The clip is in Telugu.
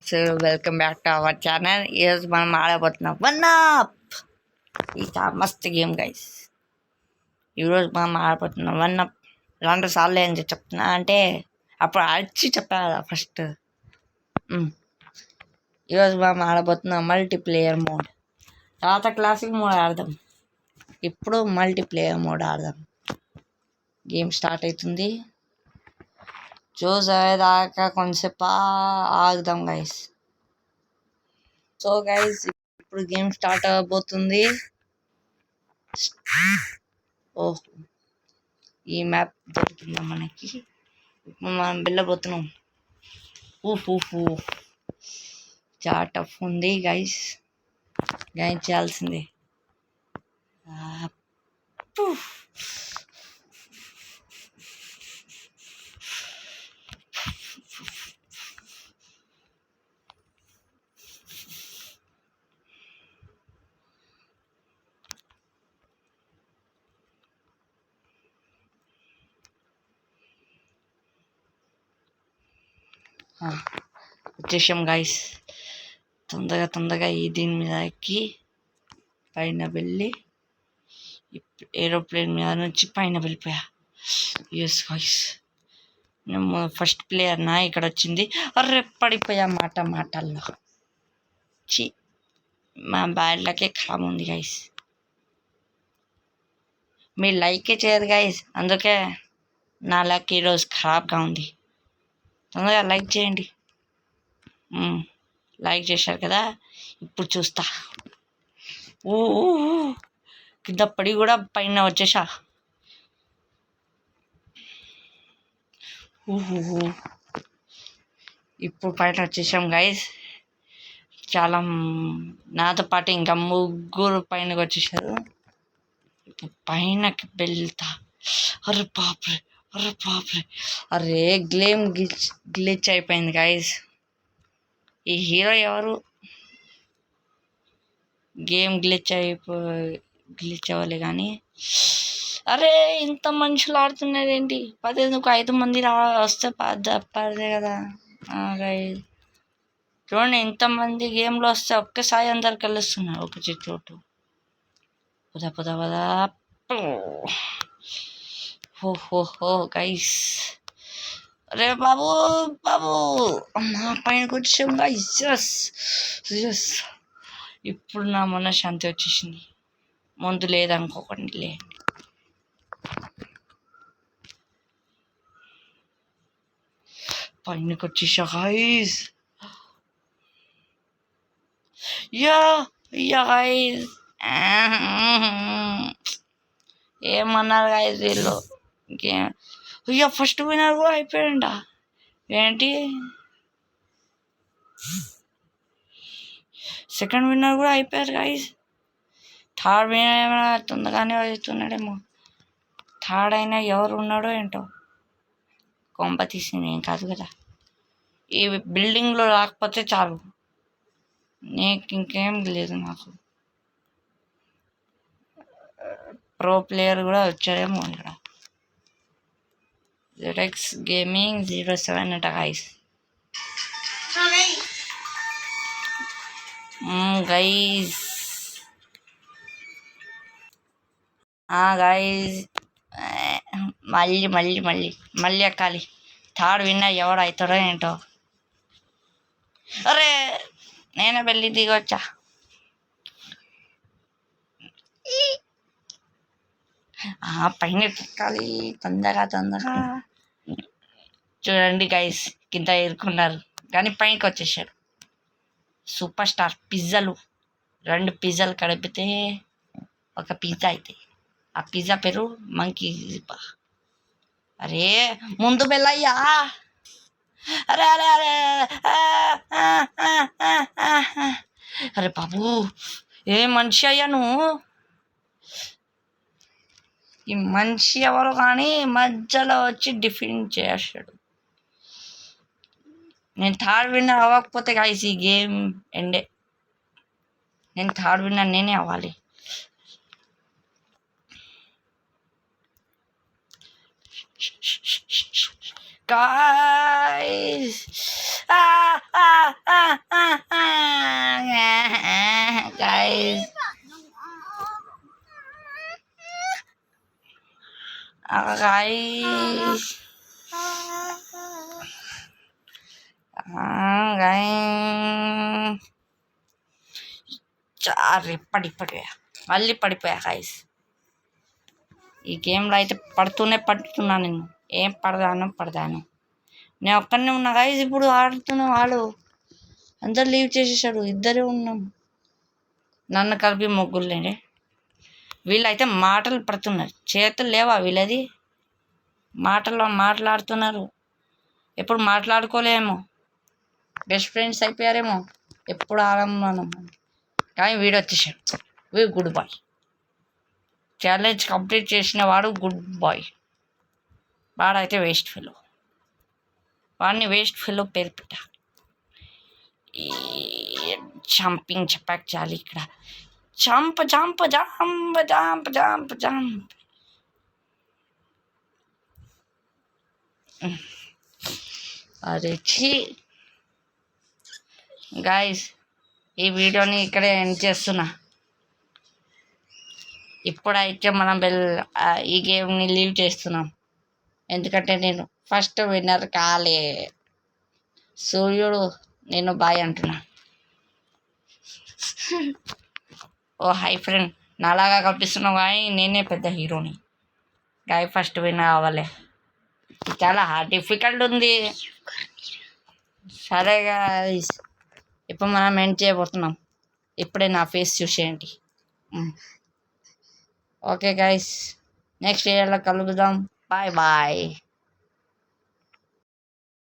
So welcome back to our channel. ఈరోజు మనం ఆడబోతున్నాం వన్ అప్. ఇది మస్త్ గేమ్ గైస్. ఈరోజు మనం ఆడబోతున్నాం వన్ అప్. 2 సార్లు ఏం చెప్తున్నా అంటే అప్పుడు అడిచి చెప్పా కదా ఫస్ట్. ఈరోజు మనం ఆడబోతున్నాం మల్టీప్లేయర్ మోడ్. తర్వాత క్లాసిక్ మోడ్ ఆడదాం. ఇప్పుడు మల్టీప్లేయర్ మోడ్ ఆడదాం. గేమ్ స్టార్ట్ అవుతుంది. చూసేదాకా కొంచెంసేపు ఆగుదాం గైస్. సో గైస్ ఇప్పుడు గేమ్ స్టార్ట్ అవబోతుంది. ఓహ్, ఈ మ్యాప్ దొరుకుతుందా మనకి? ఇప్పుడు మనం వెళ్ళబోతున్నాం. చాలా టఫ్ ఉంది గైస్. గైన్ చేయాల్సిందే. వచ్చేసాం గైస్. తొందరగా దీని మీద ఎక్కి పైన వెళ్ళి ఏరోప్లేన్ మీద నుంచి పైన వెళ్ళిపోయా. ఎస్ గైస్, నేను ఫస్ట్ ప్లేయర్ నా ఇక్కడ వచ్చింది. అర్రే పడిపోయా మాటల్లో. మా బ్యాడ్ లకే ఖరాబ్ ఉంది గైస్. మీరు లైకే చేయరు గైస్, అందుకే నా లక్ ఈరోజు ఖరాబ్గా ఉంది. తొందరగా లైక్ చేయండి. లైక్ చేశారు కదా, ఇప్పుడు చూస్తా. ఓ కింద పడి కూడా పైన వచ్చేసా. ఇప్పుడు పైన వచ్చేసాం గైస్. చాలా నాతో పాటు ఇంకా 3 పైనకి వచ్చేసారు. ఇప్పుడు పైనకి వెళ్తా. అరే బాప్రే. అరే గేమ్ గ్లిచ్ అయిపోయింది గైస్. ఈ హీరో ఎవరు? గేమ్ గ్లిచ్ అవ్వాలి కానీ. అరే ఇంత మనుషులు ఆడుతున్నారు ఏంటి? 5 మంది వస్తే పదే కదా గైస్. చూడండి, ఇంతమంది గేమ్లో వస్తే ఒక్కసారి అందరు కలుస్తున్నారు ఒక చోటు. పద హో గైస్. అరే బాబు మా పైనకి వచ్చాం గైస్. ఎస్ ఇప్పుడు నా మనశ్శాంతి వచ్చేసింది. ముందు లేదనుకోకండి, లేండి. పైనకి వచ్చేసా గైస్. గైస్ ఏమన్నారు గైస్ వీళ్ళు? ఫస్ట్ విన్నర్ కూడా అయిపోయాడంట. ఏంటి, సెకండ్ విన్నర్ కూడా అయిపోయారు గైస్. థర్డ్ విన్నర్ ఏమైనా తొందరగానే అవుతున్నాడేమో. థర్డ్ అయినా ఎవరు ఉన్నాడో ఏంటో. కొంప తీసింది ఏం కాదు కదా. ఈ బిల్డింగ్లో రాకపోతే చాలు, నీకు ఇంకేం లేదు. నాకు ప్రో ప్లేయర్ కూడా వచ్చాడేమో ఇక్కడ. ZX Gaming 07 అంట గైస్. గైస్ మళ్ళీ ఎక్కాలి. థర్డ్ విన్నర్ ఎవడు అవుతాడో ఏంటో. అరే నేనే వెళ్ళి దిగొచ్చా. పైన ఎక్కాలి తొందరగా. చూడండి గైస్, కింద ఏరుకున్నారు కానీ పైనకి వచ్చేసారు. సూపర్ స్టార్ పిజ్జాలు. 2 పిజ్జాలు కలిపితే ఒక పిజ్జా అవుతాయి. ఆ పిజ్జా పేరు మంకీ. అరే ముందు వెళ్ళయ్యా. అరే అరే బాబు, ఏ మనిషి అయ్యా నువ్వు? ఈ మనిషి ఎవరు కానీ మధ్యలో వచ్చి డిఫెండ్ చేసాడు. నేను థర్డ్ విన్నర్ అవ్వకపోతే గైస్ ఈ గేమ్ ఎండే. నేను థర్డ్ విన్నర్ నేనే అవ్వాలి. guys. Guys. Guys. Guys. పడిపోయా మళ్ళీ పడిపోయా గైస్. ఈ గేమ్లో అయితే పడుతున్నా నేను. ఏం పడదాను నేను ఒక్కడనే ఉన్నా గైస్. ఇప్పుడు ఆడుతున్నా, వాళ్ళు అందరు లీవ్ చేసేసాడు, ఇద్దరే ఉన్నాం. నన్ను కలిపి ముగ్గురులేండి. వీళ్ళైతే మాటలు పడుతున్నారు, చేతులు లేవా వీళ్ళది? మాట్లాడుతున్నారు. ఎప్పుడు మాట్లాడుకోలేమో, బెస్ట్ ఫ్రెండ్స్ అయిపోయారేమో. ఎప్పుడు ఆడమన్నాం కానీ వీడు వచ్చేసాడు. వీడు గుడ్ బాయ్. ఛాలెంజ్ కంప్లీట్ చేసిన వాడు గుడ్ బాయ్. వాడైతే వేస్ట్ ఫెలో. వాడిని వేస్ట్ ఫెలో పేరు పెట్టా. ఈ జంపింగ్ చెప్పాక చాలు. ఇక్కడ jump jump jump jump jump jump. అరే ఛీ గాయస్, ఈ వీడియోని ఇక్కడే ఎండ్ చేస్తున్నా. ఇప్పుడైతే మనం ఈ గేమ్ని లీవ్ చేస్తున్నాం, ఎందుకంటే నేను ఫస్ట్ విన్నర్ కాలే. సూర్యుడు నేను బాయ్ అంటున్నా. ఓ హై ఫ్రెండ్, నాలాగా కనిపిస్తున్నావు కానీ నేనే పెద్ద హీరోని. గాయ ఫస్ట్ విన్నర్ అవ్వలే, చాలా డిఫికల్ట్ ఉంది. సరే గాయ్స్, ఇప్పుడు మనం ఎండ్ చేయబోతున్నాం. ఇప్పుడే నా ఫేస్ చూసేయండి. ఓకే గాయ్స్, నెక్స్ట్ ఇయర్లో కలుద్దాం. Bye bye.